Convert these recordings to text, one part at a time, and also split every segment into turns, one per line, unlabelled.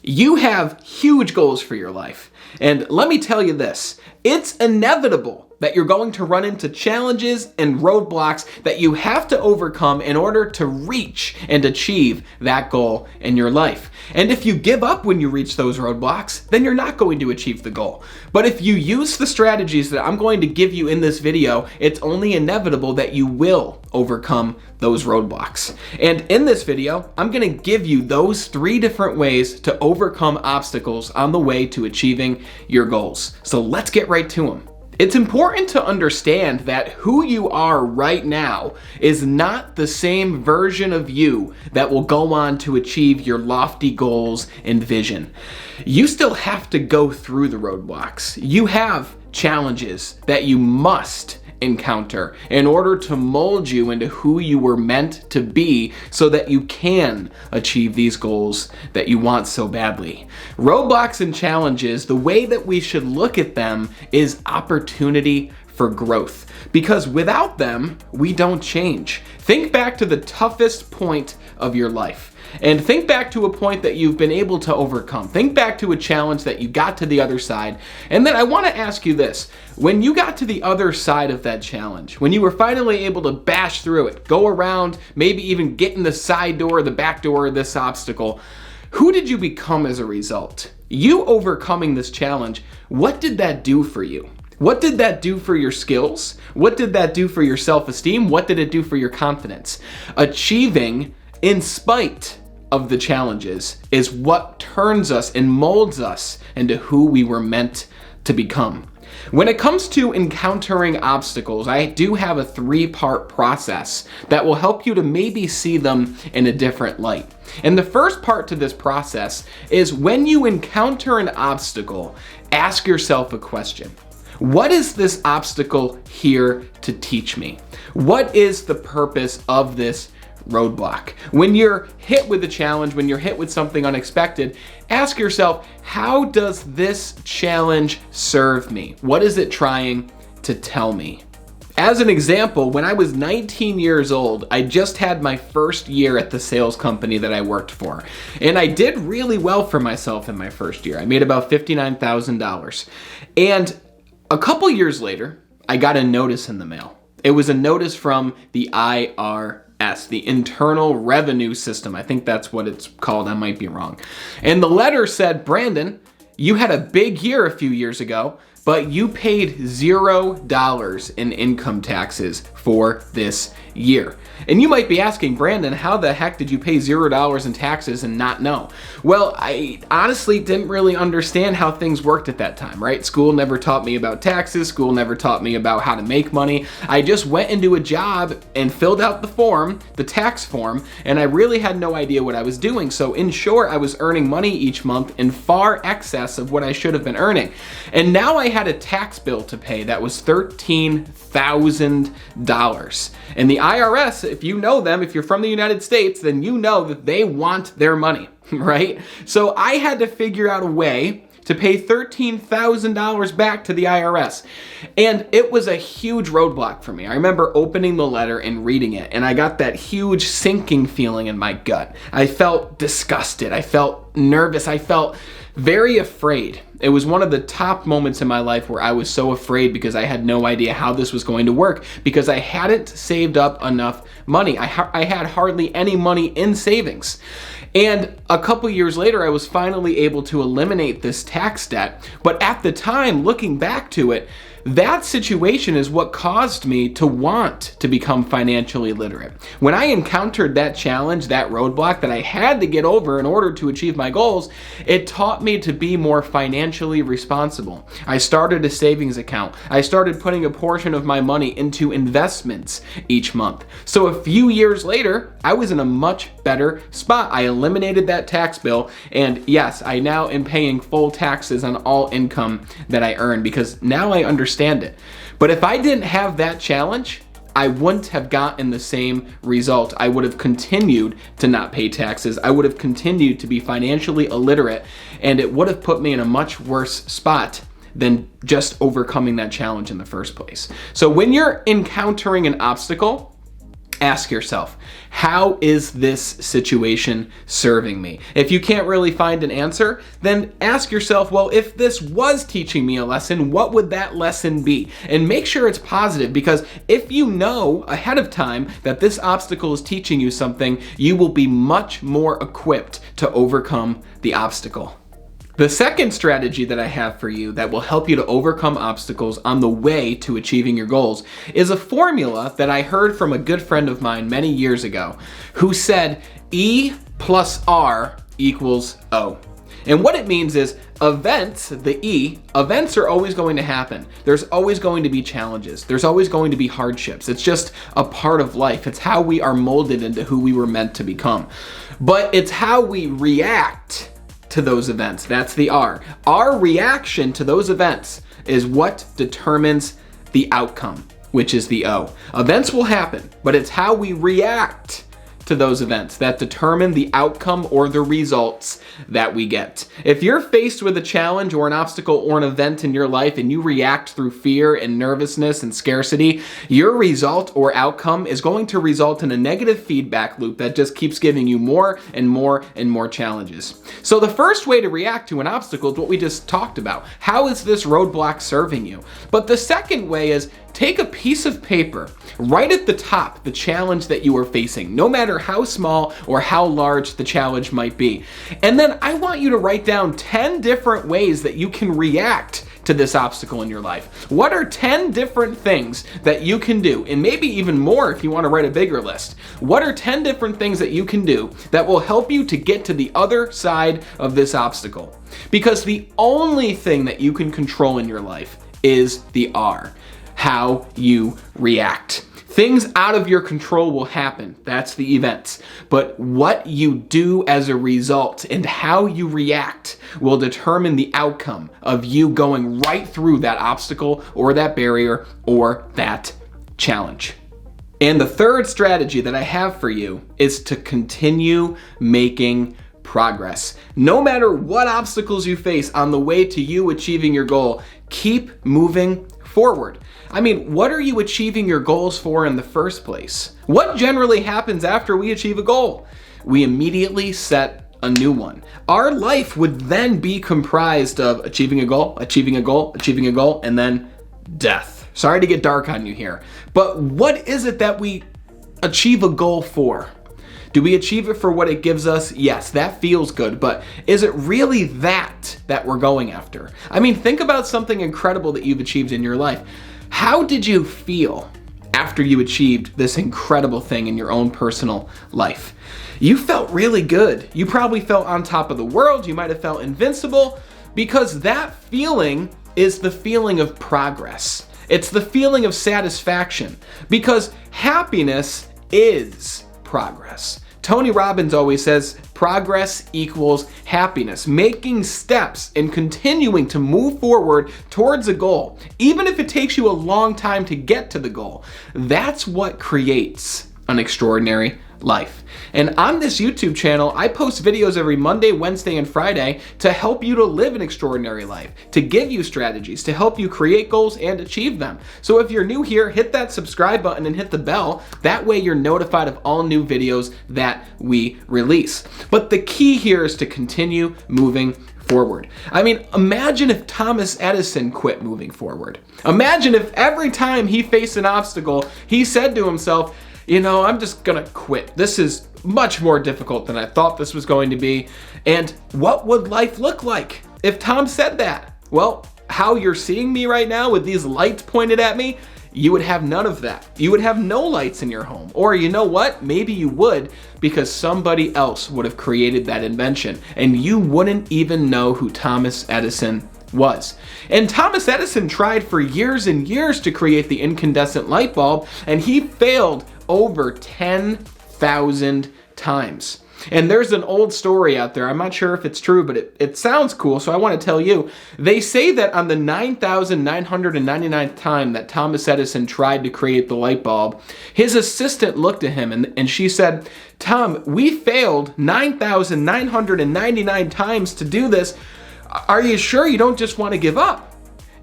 You have huge goals for your life. And let me tell you this, it's inevitable that you're going to run into challenges and roadblocks that you have to overcome in order to reach and achieve that goal in your life. And if you give up when you reach those roadblocks, then you're not going to achieve the goal. But if you use the strategies that I'm going to give you in this video, it's only inevitable that you will overcome those roadblocks. And in this video, I'm going to give you those 3 different ways to overcome obstacles on the way to achieving your goals. So let's get right to them. It's important to understand that who you are right now is not the same version of you that will go on to achieve your lofty goals and vision. You still have to go through the roadblocks. You have challenges that you must encounter in order to mold you into who you were meant to be so that you can achieve these goals that you want so badly. Roadblocks and challenges, the way that we should look at them is opportunity for growth, because without them, we don't change. Think back to the toughest point of your life. And think back to a point that you've been able to overcome. Think back to a challenge that you got to the other side. And then I want to ask you this. When you got to the other side of that challenge, when you were finally able to bash through it, go around, maybe even get in the side door or the back door of this obstacle, who did you become as a result? You overcoming this challenge, what did that do for you? What did that do for your skills? What did that do for your self-esteem? What did it do for your confidence? Achieving in spite of the challenges is what turns us and molds us into who we were meant to become. When it comes to encountering obstacles, I do have a 3-part process that will help you to maybe see them in a different light. And the first part to this process is when you encounter an obstacle, ask yourself a question. What is this obstacle here to teach me? What is the purpose of this roadblock? When you're hit with a challenge, when you're hit with something unexpected, ask yourself, how does this challenge serve me? What is it trying to tell me? As an example, when I was 19 years old, I just had my first year at the sales company that I worked for. And I did really well for myself in my first year. I made about $59,000. And a couple years later, I got a notice in the mail. It was a notice from the IRS, the Internal Revenue System. I think that's what it's called. I might be wrong. And the letter said, Brandon, you had a big year a few years ago, but you paid $0 in income taxes for this year. And you might be asking, Brandon, how the heck did you pay $0 in taxes and not know? Well, I honestly didn't really understand how things worked at that time, right? School never taught me about taxes. School never taught me about how to make money. I just went into a job and filled out the form, the tax form, and I really had no idea what I was doing. So in short, I was earning money each month in far excess of what I should have been earning. And now I had a tax bill to pay that was $13,000. And the IRS, if you know them, if you're from the United States, then you know that they want their money, right? So I had to figure out a way to pay $13,000 back to the IRS. And it was a huge roadblock for me. I remember opening the letter and reading it, and I got that huge sinking feeling in my gut. I felt disgusted. I felt nervous. I felt very afraid. It was one of the top moments in my life where I was so afraid because I had no idea how this was going to work because I hadn't saved up enough money. I had hardly any money in savings. And a couple years later, I was finally able to eliminate this tax debt. But at the time, looking back to it, that situation is what caused me to want to become financially literate. When I encountered that challenge, that roadblock that I had to get over in order to achieve my goals, it taught me to be more financially responsible. I started a savings account. I started putting a portion of my money into investments each month. So a few years later, I was in a much better spot. I eliminated that tax bill, and yes, I now am paying full taxes on all income that I earn because now I understand it. But if I didn't have that challenge, I wouldn't have gotten the same result. I would have continued to not pay taxes. I would have continued to be financially illiterate, and it would have put me in a much worse spot than just overcoming that challenge in the first place. So when you're encountering an obstacle, ask yourself, how is this situation serving me? If you can't really find an answer, then ask yourself, well, if this was teaching me a lesson, what would that lesson be? And make sure it's positive, because if you know ahead of time that this obstacle is teaching you something, you will be much more equipped to overcome the obstacle. The second strategy that I have for you that will help you to overcome obstacles on the way to achieving your goals is a formula that I heard from a good friend of mine many years ago, who said E plus R equals O. And what it means is events, the E, events are always going to happen. There's always going to be challenges. There's always going to be hardships. It's just a part of life. It's how we are molded into who we were meant to become. But it's how we react to those events. That's the R. Our reaction to those events is what determines the outcome, which is the O. Events will happen, but it's how we react to those events that determine the outcome or the results that we get. If you're faced with a challenge or an obstacle or an event in your life and you react through fear and nervousness and scarcity, your result or outcome is going to result in a negative feedback loop that just keeps giving you more and more and more challenges. So the first way to react to an obstacle is what we just talked about. How is this roadblock serving you? But the second way is take a piece of paper, write at the top the challenge that you are facing, no matter how small or how large the challenge might be. And then I want you to write down 10 different ways that you can react to this obstacle in your life. What are 10 different things that you can do? And maybe even more if you want to write a bigger list. What are 10 different things that you can do that will help you to get to the other side of this obstacle? Because the only thing that you can control in your life is the R. How you react. Things out of your control will happen. That's the events. But what you do as a result and how you react will determine the outcome of you going right through that obstacle or that barrier or that challenge. And the third strategy that I have for you is to continue making progress. No matter what obstacles you face on the way to you achieving your goal, keep moving forward. I mean, what are you achieving your goals for in the first place? What generally happens after we achieve a goal? We immediately set a new one. Our life would then be comprised of achieving a goal, achieving a goal, achieving a goal, and then death. Sorry to get dark on you here, but what is it that we achieve a goal for? Do we achieve it for what it gives us? Yes, that feels good, but is it really that we're going after? I mean, think about something incredible that you've achieved in your life. How did you feel after you achieved this incredible thing in your own personal life? You felt really good. You probably felt on top of the world. You might have felt invincible, because that feeling is the feeling of progress. It's the feeling of satisfaction, because happiness is progress. Tony Robbins always says progress equals happiness. Making steps and continuing to move forward towards a goal, even if it takes you a long time to get to the goal, that's what creates an extraordinary life. And on this YouTube channel, I post videos every Monday, Wednesday, and Friday to help you to live an extraordinary life, to give you strategies, to help you create goals and achieve them. So if you're new here, hit that subscribe button and hit the bell. That way you're notified of all new videos that we release. But the key here is to continue moving forward. I mean, imagine if Thomas Edison quit moving forward. Imagine if every time he faced an obstacle, he said to himself, you know, I'm just gonna quit. This is much more difficult than I thought this was going to be. And what would life look like if Tom said that? Well, how you're seeing me right now with these lights pointed at me, you would have none of that. You would have no lights in your home. Or you know what? Maybe you would, because somebody else would have created that invention and you wouldn't even know who Thomas Edison was. And Thomas Edison tried for years and years to create the incandescent light bulb, and he failed over 10,000 times. And there's an old story out there, I'm not sure if it's true, but it sounds cool, so I want to tell you. They say that on the 9,999th time that Thomas Edison tried to create the light bulb, his assistant looked at him and she said, Tom, we failed 9,999 times to do this. Are you sure you don't just want to give up?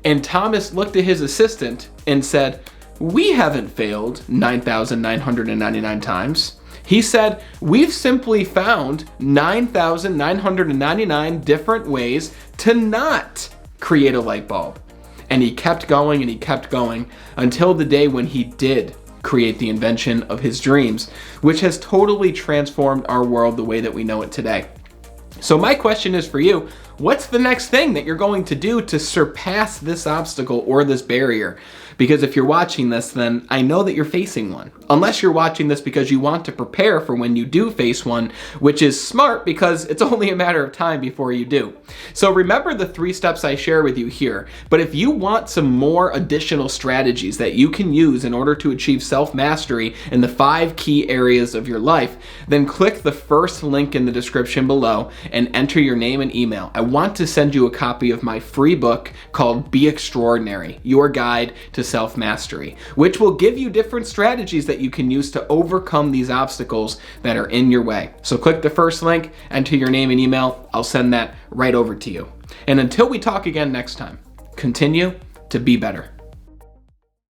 And Thomas looked at his assistant and said, we haven't failed 9,999 times. He said, we've simply found 9,999 different ways to not create a light bulb. And he kept going and he kept going until the day when he did create the invention of his dreams, which has totally transformed our world the way that we know it today. So my question is for you, what's the next thing that you're going to do to surpass this obstacle or this barrier? Because if you're watching this, then I know that you're facing one. Unless you're watching this because you want to prepare for when you do face one, which is smart because it's only a matter of time before you do. So remember the 3 steps I share with you here. But if you want some more additional strategies that you can use in order to achieve self-mastery in the 5 key areas of your life, then click the first link in the description below and enter your name and email. I want to send you a copy of my free book called Be Extraordinary, Your Guide to Self-Mastery, which will give you different strategies that you can use to overcome these obstacles that are in your way. So click the first link, enter your name and email. I'll send that right over to you. And until we talk again next time, continue to be better.